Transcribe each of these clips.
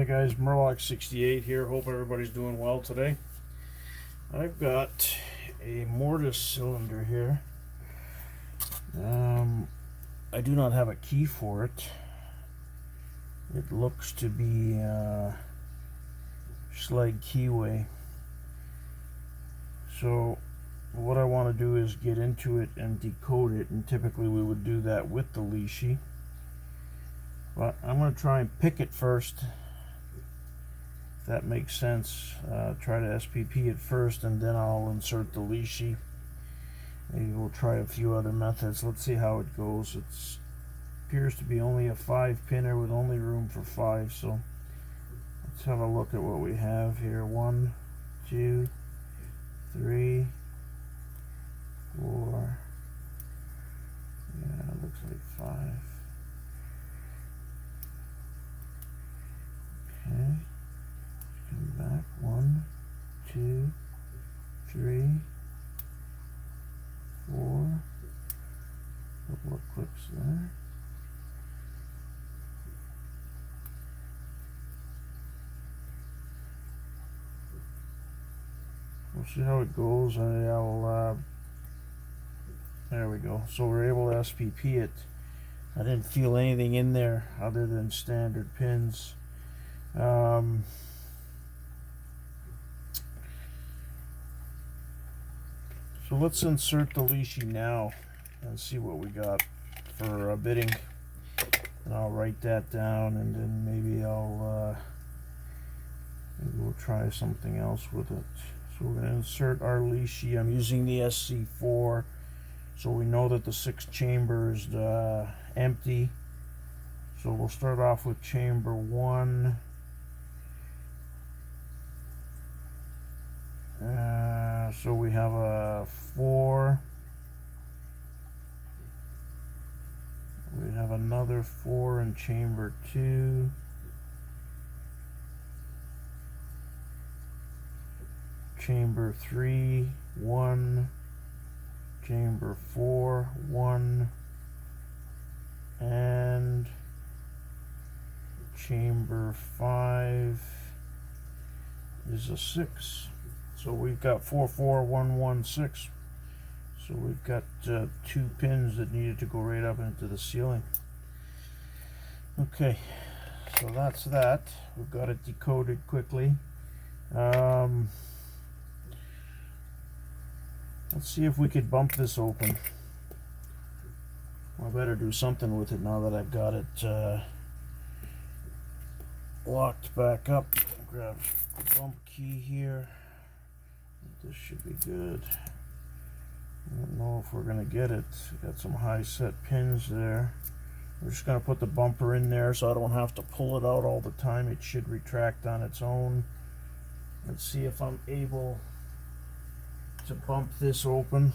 guys, MUR-LOCK 68 here. Hope everybody's doing well today. I've got a mortise cylinder here. I do not have a key for it. It looks to be Schlage keyway. So what I want to do is get into it and decode it, and typically we would do that with the leashy. But I'm going to try and pick it first, if that makes sense. Try to SPP it first, and then I'll insert the leashy. Maybe we'll try a few other methods. Let's see how it goes. It appears to be only a 5-pinner with only room for 5, so let's have a look at what we have here. 1, 2, 3, 4. Yeah, it looks like 5. Okay, come back. 1, 2, 3, 4. Couple of clicks there. We'll see how it goes. There we go. So we're able to SPP it. I didn't feel anything in there other than standard pins. So let's insert the leashy now and see what we got for bidding. And I'll write that down, and then maybe we'll try something else with it. So we're going to insert our leashy. I'm using the SC4, so we know that the 6th chamber is empty. So we'll start off with chamber 1. So we have a 4. We have another 4 in chamber 2. Chamber 3, 1. Chamber 4, 1. And chamber 5 is a 6. So we've got 4, 4, 1, 1, 6. So we've got 2 pins that needed to go right up into the ceiling. Okay, so that's that. We've got it decoded quickly. Let's see if we could bump this open. I better do something with it now that I've got it locked back up. Grab the bump key here. This should be good. I don't know if we're going to get it. Got some high set pins there. We're just going to put the bumper in there so I don't have to pull it out all the time. It should retract on its own. Let's see if I'm able to bump this open.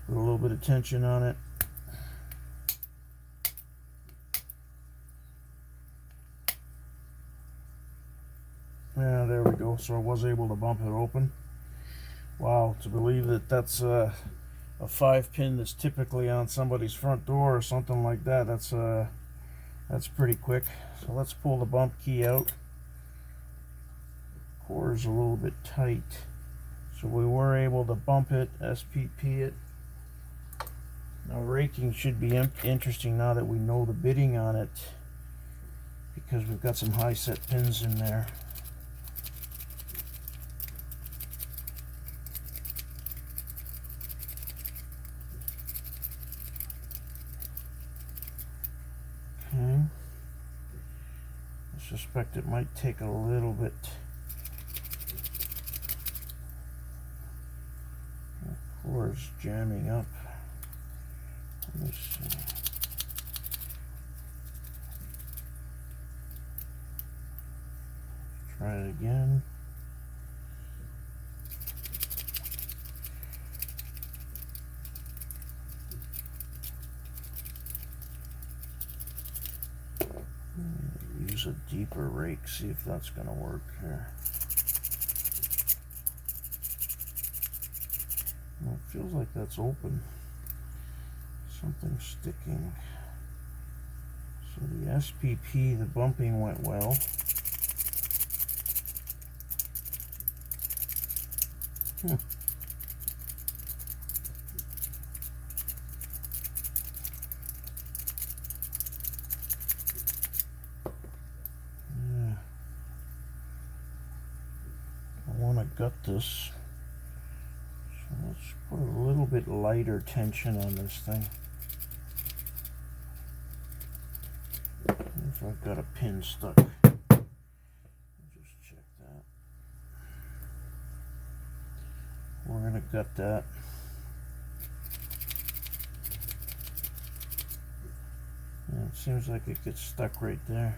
Put a little bit of tension on it. Yeah, there we go. So I was able to bump it open. Wow, to believe that that's a 5-pin that's typically on somebody's front door or something like that. That's pretty quick. So let's pull the bump key out. Core is a little bit tight, so we were able to bump it, SPP it. Now raking should be interesting now that we know the bidding on it, because we've got some high set pins in there. Okay. I suspect it might take a little bit. The core is jamming up. Let me see. Try it again. Use a deeper rake, see if that's going to work here. Well, it feels like that's open. Something's sticking. So the SPP, the bumping went well. Yeah. I want to gut this. So let's put a little bit lighter tension on this thing. If I've got a pin stuck. Just check that. We're going to gut that. Yeah, it seems like it gets stuck right there.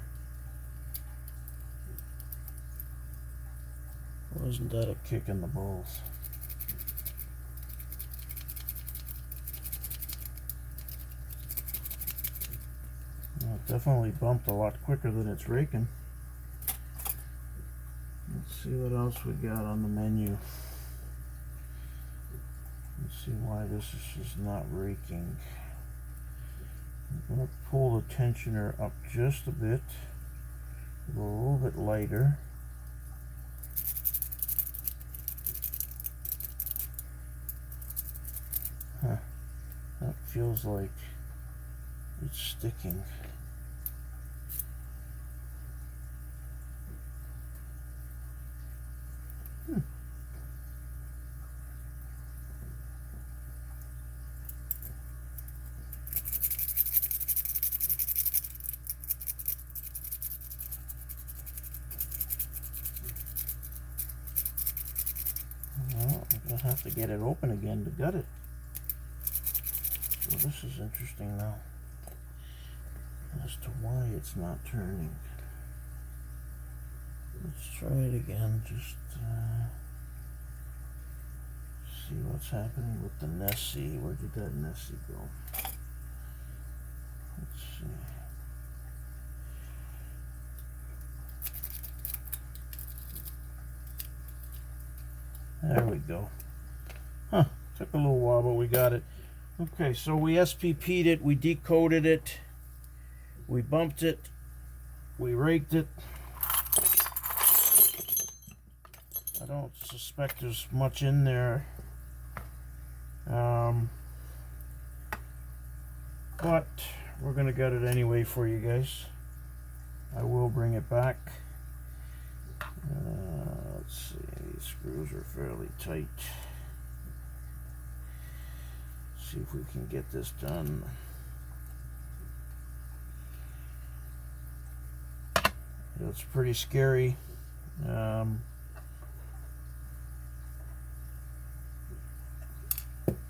Wasn't that a kick in the balls? Well, it definitely bumped a lot quicker than it's raking. Let's see what else we got on the menu. Let's see why this is just not raking. I'm going to pull the tensioner up just a bit, go a little bit lighter. Huh. That feels like it's sticking. Well, I'm going to have to get it open again to gut it. So this is interesting now as to why it's not turning. Let's try it again, just see what's happening with the Nessie. Where did that Nessie go? Let's see. There we go. Huh, took a little while, but we got it. Okay, so we SPP'd it, we decoded it, we bumped it, we raked it. I don't suspect there's much in there. But we're going to gut it anyway for you guys. I will bring it back. Let's see, these screws are fairly tight. See if we can get this done. It's pretty scary.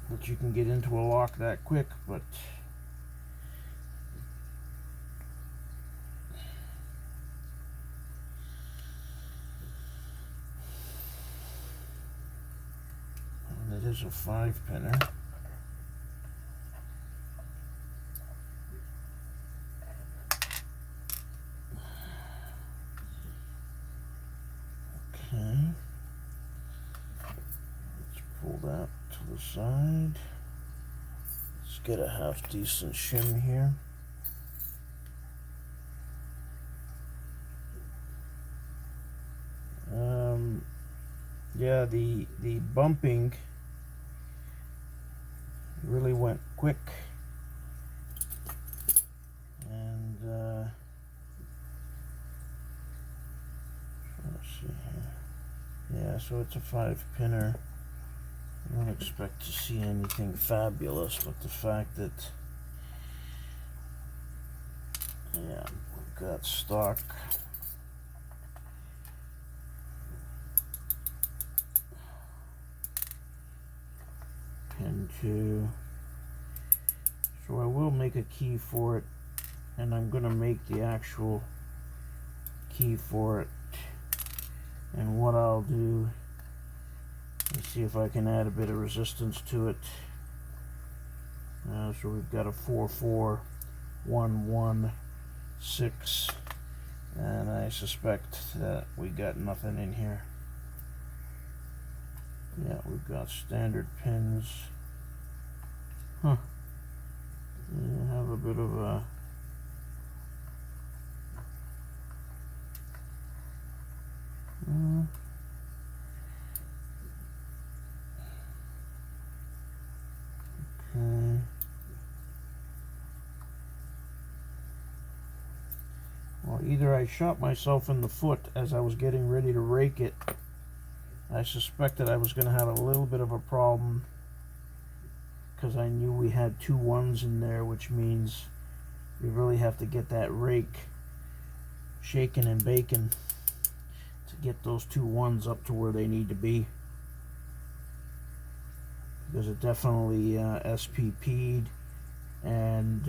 That you can get into a lock that quick, but and it is a 5-pinner. Okay, let's pull that to the side. Let's get a half decent shim here. Yeah, the bumping really went quick, and let's see here. Yeah, so it's a 5-pinner. I don't expect to see anything fabulous, but the fact that, yeah, we've got stock. Pin 2. So I will make a key for it, and I'm going to make the actual key for it. And what I'll do, let's see if I can add a bit of resistance to it. So we've got a 44116, and I suspect that we got nothing in here. Yeah, we've got standard pins. Huh. You have a bit of a either I shot myself in the foot as I was getting ready to rake it. I suspected I was going to have a little bit of a problem because I knew we had 2 1s in there, which means you really have to get that rake shaking and baking to get those 2 1s up to where they need to be, because it definitely SPP'd and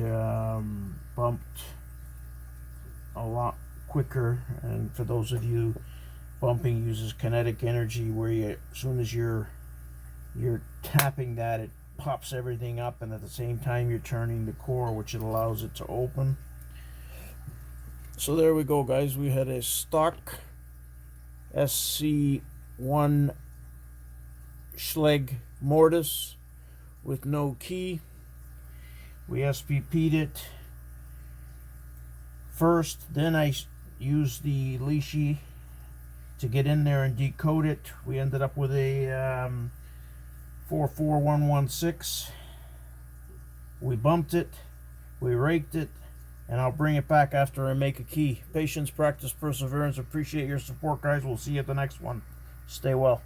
bumped a lot quicker. And for those of you, bumping uses kinetic energy, where you, as soon as you're tapping that, it pops everything up, and at the same time you're turning the core, which it allows it to open. So there we go, guys. We had a stock SC1 Schlage mortise with no key. We SPP'd it first, then I used the leashy to get in there and decode it. We ended up with a 44116. We bumped it, we raked it, and I'll bring it back after I make a key. Patience, practice, perseverance. Appreciate your support, guys. We'll see you at the next one. Stay well.